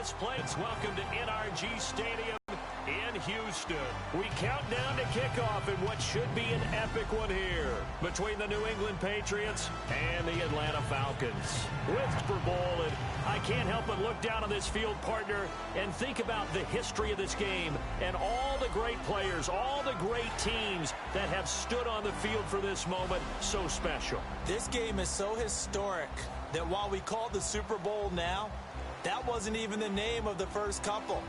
this place. Welcome to NRG Stadium in Houston. We count down to kickoff in what should be an epic one here between the New England Patriots and the Atlanta Falcons. With Super Bowl, and I can't help but look down on this field, partner, and think about the history of this game and all the great players, all the great teams that have stood on the field for this moment. So special. This game is so historic that while we call it the Super Bowl now, that wasn't even the name of the first couple.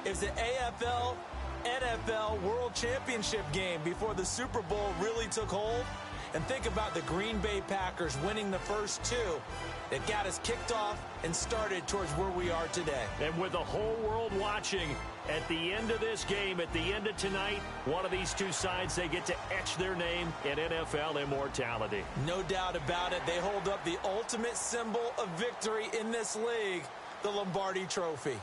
It was the AFL, NFL World Championship game before the Super Bowl really took hold. And think about the Green Bay Packers winning the first two that got us kicked off and started towards where we are today. And with the whole world watching, at the end of this game, at the end of tonight, one of these two sides, they get to etch their name in NFL immortality. No doubt about it. They hold up the ultimate symbol of victory in this league, the Lombardi Trophy.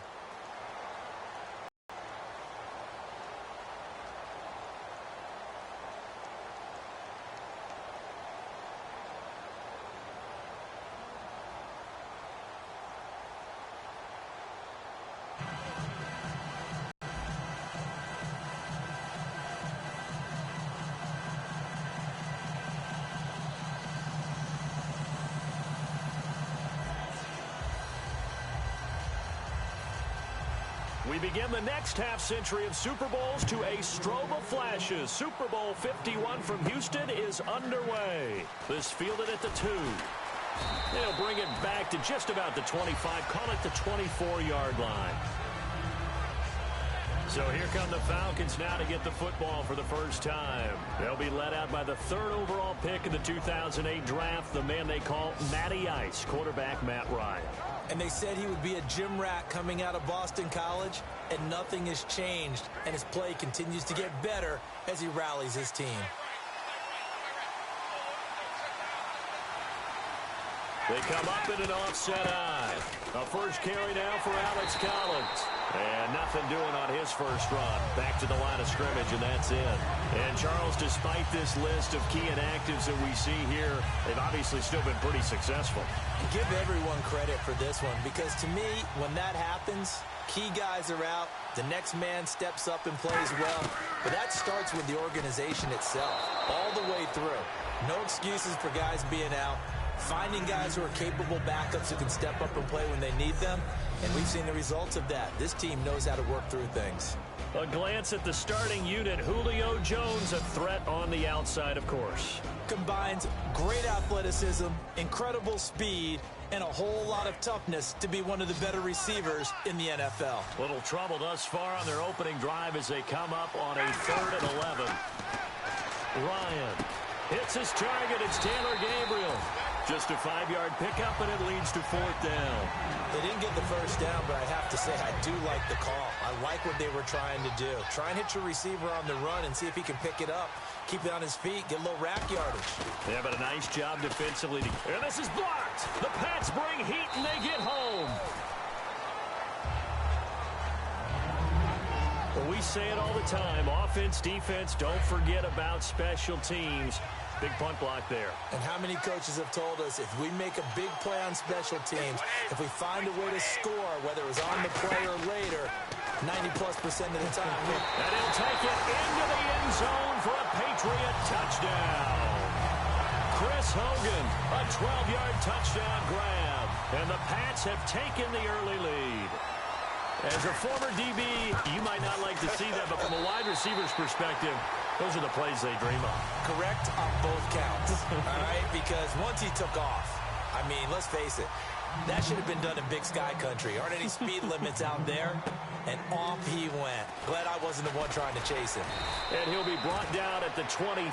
We begin the next half-century of Super Bowls to a strobe of flashes. Super Bowl 51 from Houston is underway. This fielded at the 2. They'll bring it back to just about the 25, call it the 24-yard line. So here come the Falcons now to get the football for the first time. They'll be led out by the 3rd overall pick in the 2008 draft, the man they call Matty Ice, quarterback Matt Ryan. And they said he would be a gym rat coming out of Boston College, and nothing has changed, and his play continues to get better as he rallies his team. They come up in an offset eye. A first carry now for Alex Collins. And nothing doing on his first run. Back to the line of scrimmage, and that's it. And, Charles, despite this list of key inactives that we see here, they've obviously still been pretty successful. Give everyone credit for this one, because to me, when that happens, key guys are out, the next man steps up and plays well. But that starts with the organization itself, all the way through. No excuses for guys being out. Finding guys who are capable backups who can step up and play when they need them. And we've seen the results of that. This team knows how to work through things. A glance at the starting unit. Julio Jones, a threat on the outside, of course. Combines great athleticism, incredible speed, and a whole lot of toughness to be one of the better receivers in the NFL. Little trouble thus far on their opening drive as they come up on a 3rd and 11. Ryan hits his target. It's Taylor Gabriel. Just a 5-yard pickup, and it leads to 4th down. They didn't get the first down, but I have to say I do like the call. I like what they were trying to do. Try and hit your receiver on the run and see if he can pick it up. Keep it on his feet, get a little rack yardage. Yeah, but a nice job defensively. And this is blocked. The Pats bring heat, and they get home. Well, we say it all the time. Offense, defense, don't forget about special teams. Big punt block there. And how many coaches have told us if we make a big play on special teams, if we find a way to score, whether it was on the play or later, 90+% of the time. And he'll take it into the end zone for a Patriot touchdown. Chris Hogan, a 12-yard touchdown grab. And the Pats have taken the early lead. As a former DB, you might not like to see that, but from a wide receiver's perspective, those are the plays they dream of. Correct on both counts, all right? Because once he took off, I mean, let's face it, that should have been done in Big Sky Country. Aren't any speed limits out there? And off he went. Glad I wasn't the one trying to chase him. And he'll be brought down at the 23,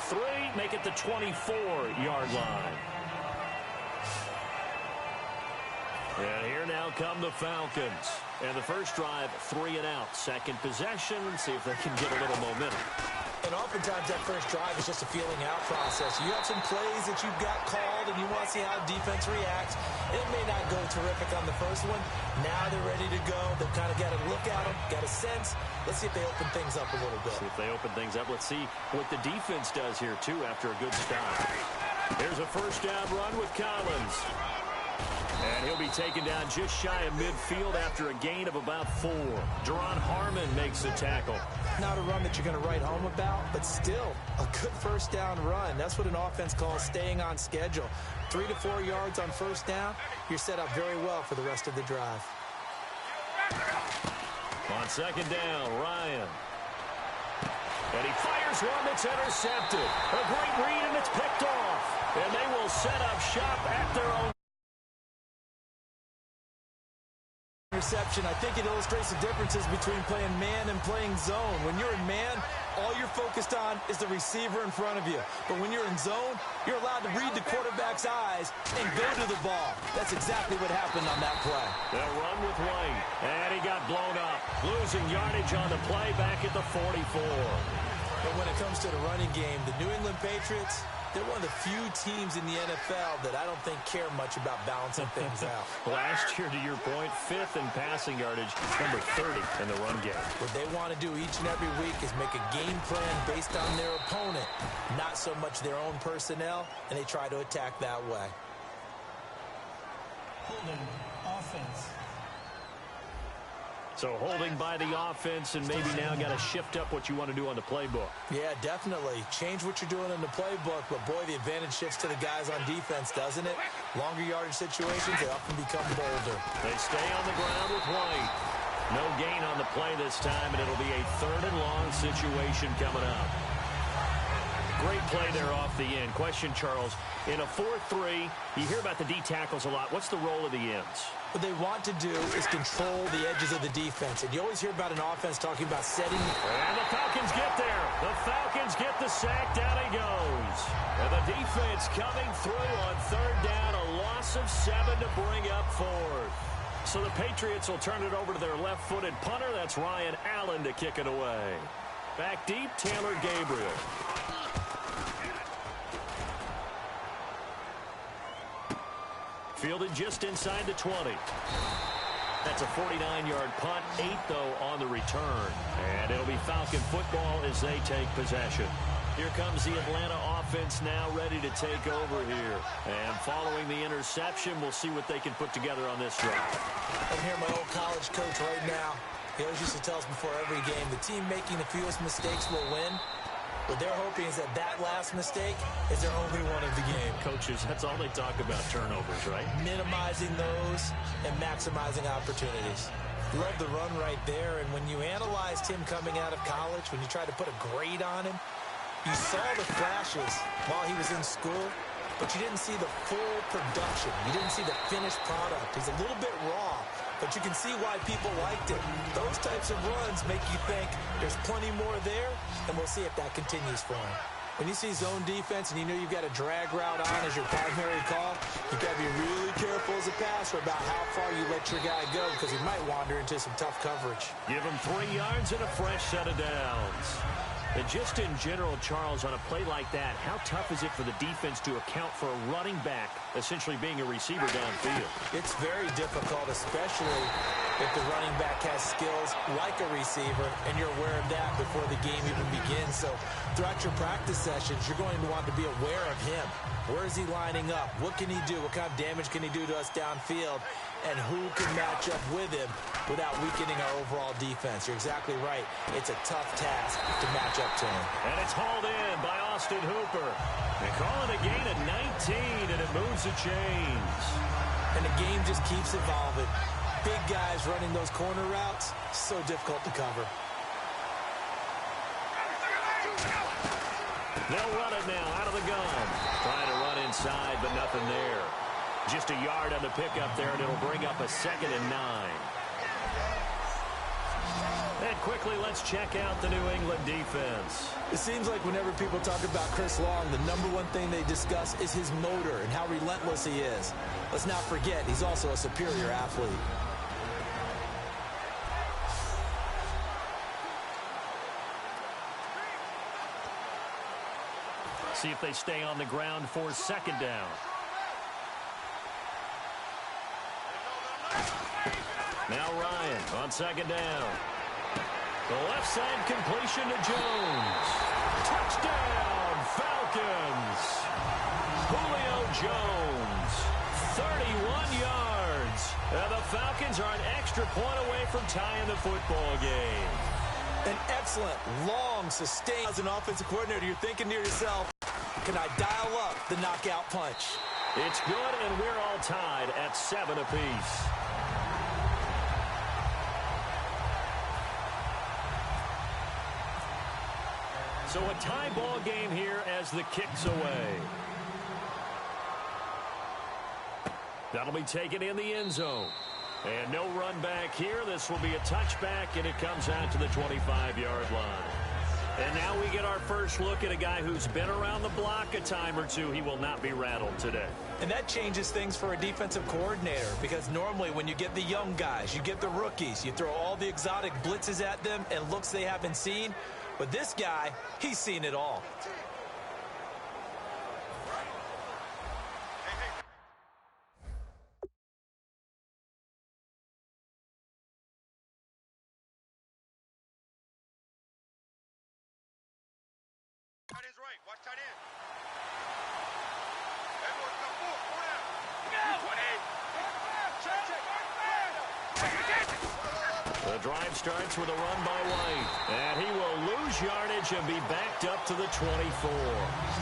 make it the 24-yard line. And here now come the Falcons. And the first drive, 3 and out. Second possession, see if they can get a little momentum. And oftentimes that first drive is just a feeling out process. You have some plays that you've got called and you want to see how defense reacts. It may not go terrific on the first one. Now they're ready to go. They've kind of got to look at them, got a sense. Let's see if they open things up a little bit. See if they open things up. Let's see what the defense does here, too, after a good stop. Here's a first down run with Collins. And he'll be taken down just shy of midfield after a gain of about 4. Deron Harmon makes the tackle. Not a run that you're going to write home about, but still a good first down run. That's what an offense calls staying on schedule. 3 to 4 yards on first down, you're set up very well for the rest of the drive. On second down, Ryan. And he fires one that's intercepted. A great read, and it's picked off. And they will set up shop at their own. Interception. I think it illustrates the differences between playing man and playing zone. When you're in man, all you're focused on is the receiver in front of you. But when you're in zone, you're allowed to read the quarterback's eyes and go to the ball. That's exactly what happened on that play. They'll run with White. And he got blown up. Losing yardage on the play back at the 44. But when it comes to the running game, the New England Patriots, they're one of the few teams in the NFL that I don't think care much about balancing things out. Last year, to your point, 5th in passing yardage, number 30 in the run game. What they want to do each and every week is make a game plan based on their opponent, not so much their own personnel, and they try to attack that way. Holding offense. So holding by the offense, and maybe now got to shift up what you want to do on the playbook. Yeah, definitely. Change what you're doing in the playbook, but boy, the advantage shifts to the guys on defense, doesn't it? Longer yardage situations, they often become bolder. They stay on the ground with White. No gain on the play this time, and it'll be a 3rd and long situation coming up. Great play there off the end. Question, Charles, in a 4-3, you hear about the D tackles a lot. What's the role of the ends? What they want to do is control the edges of the defense. And you always hear about an offense talking about setting. And the Falcons get there. The Falcons get the sack. Down he goes. And the defense coming through on 3rd down. A loss of 7 to bring up 4th. So the Patriots will turn it over to their left-footed punter. That's Ryan Allen to kick it away. Back deep, Taylor Gabriel. Fielded just inside the 20. That's a 49-yard punt, 8, though, on the return. And it'll be Falcon football as they take possession. Here comes the Atlanta offense now ready to take over here. And following the interception, we'll see what they can put together on this drive. I'm here, my old college coach right now. He always used to tell us before every game, the team making the fewest mistakes will win. What they're hoping is that last mistake is their only one of the game. Coaches, that's all they talk about, turnovers, right? Minimizing those and maximizing opportunities. Love the run right there. And when you analyzed him coming out of college, when you tried to put a grade on him, you saw the flashes while he was in school, but you didn't see the full production. You didn't see the finished product. He's a little bit raw, but you can see why people liked it. Those types of runs make you think there's plenty more there, and we'll see if that continues for him. When you see zone defense and you know you've got a drag route on as your primary call, you've got to be really careful as a passer about how far you let your guy go because he might wander into some tough coverage. Give him 3 yards and a fresh set of downs. And just in general, Charles, on a play like that, how tough is it for the defense to account for a running back essentially being a receiver downfield? It's very difficult, especially if the running back has skills like a receiver, and you're aware of that before the game even begins. So throughout your practice sessions, you're going to want to be aware of him. Where is he lining up? What can he do? What kind of damage can he do to us downfield? And who can match up with him without weakening our overall defense? You're exactly right. It's a tough task to match up to him. And it's hauled in by Austin Hooper. They call it a gain of 19, and it moves the chains. And the game just keeps evolving. Big guys running those corner routes, so difficult to cover. They'll run it now out of the gun. Trying to run inside, but nothing there. Just a yard on the pickup there, and it'll bring up a 2nd and 9. And quickly, let's check out the New England defense. It seems like whenever people talk about Chris Long, the number one thing they discuss is his motor and how relentless he is. Let's not forget, he's also a superior athlete. See if they stay on the ground for 2nd down. Now Ryan on 2nd down. The left side completion to Jones. Touchdown, Falcons. Julio Jones, 31 yards. The Falcons are an extra point away from tying the football game. An excellent, long, sustained. As an offensive coordinator, you're thinking to yourself, can I dial up the knockout punch? It's good, and we're all tied at 7 apiece. So a tie ball game here as the kick's away. That'll be taken in the end zone. And no run back here. This will be a touchback, and it comes out to the 25-yard line. And now we get our first look at a guy who's been around the block a time or two. He will not be rattled today. And that changes things for a defensive coordinator, because normally when you get the young guys, you get the rookies, you throw all the exotic blitzes at them and looks they haven't seen. But this guy, he's seen it all. Tight end's right. Watch tight end. The drive starts with a run by White. And he will lose yardage and be backed up to the 24.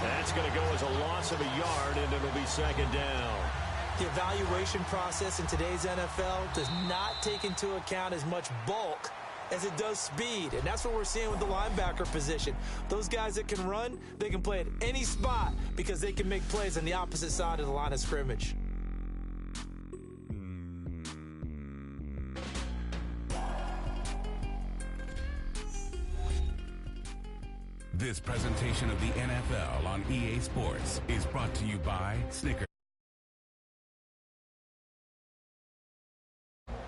That's going to go as a loss of a yard, and it'll be second down. The evaluation process in today's NFL does not take into account as much bulk as it does speed, and that's what we're seeing with the linebacker position. Those guys that can run, they can play at any spot because they can make plays on the opposite side of the line of scrimmage. This presentation of the NFL on EA Sports is brought to you by Snickers.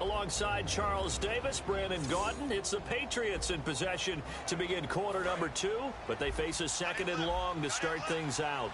Alongside Charles Davis, Brandon Gaudin, it's the Patriots in possession to begin quarter number 2, but they face a second and long to start things out.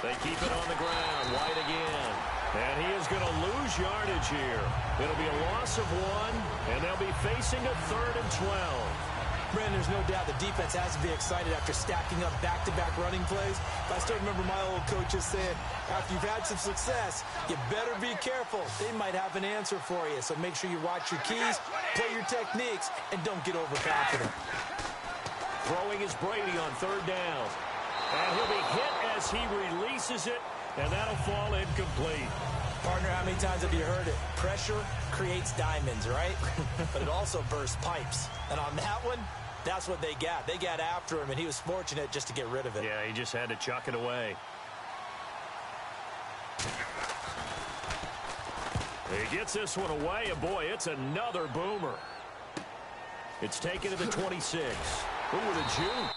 They keep it on the ground. White again. And he is going to lose yardage here. It'll be a loss of 1, and they'll be facing a 3rd and 12. Brandon, there's no doubt the defense has to be excited after stacking up back-to-back running plays. But I still remember my old coaches saying, after you've had some success, you better be careful. They might have an answer for you. So make sure you watch your keys, play your techniques, and don't get overconfident. Throwing is Brady on 3rd down. And he'll be hit as he releases it, and that'll fall incomplete. Partner, how many times have you heard it? Pressure creates diamonds, right? But it also bursts pipes. And on that one, that's what they got. They got after him, and he was fortunate just to get rid of it. Yeah, he just had to chuck it away. He gets this one away, and boy, it's another boomer. It's taken to the 26. Ooh, with a juke.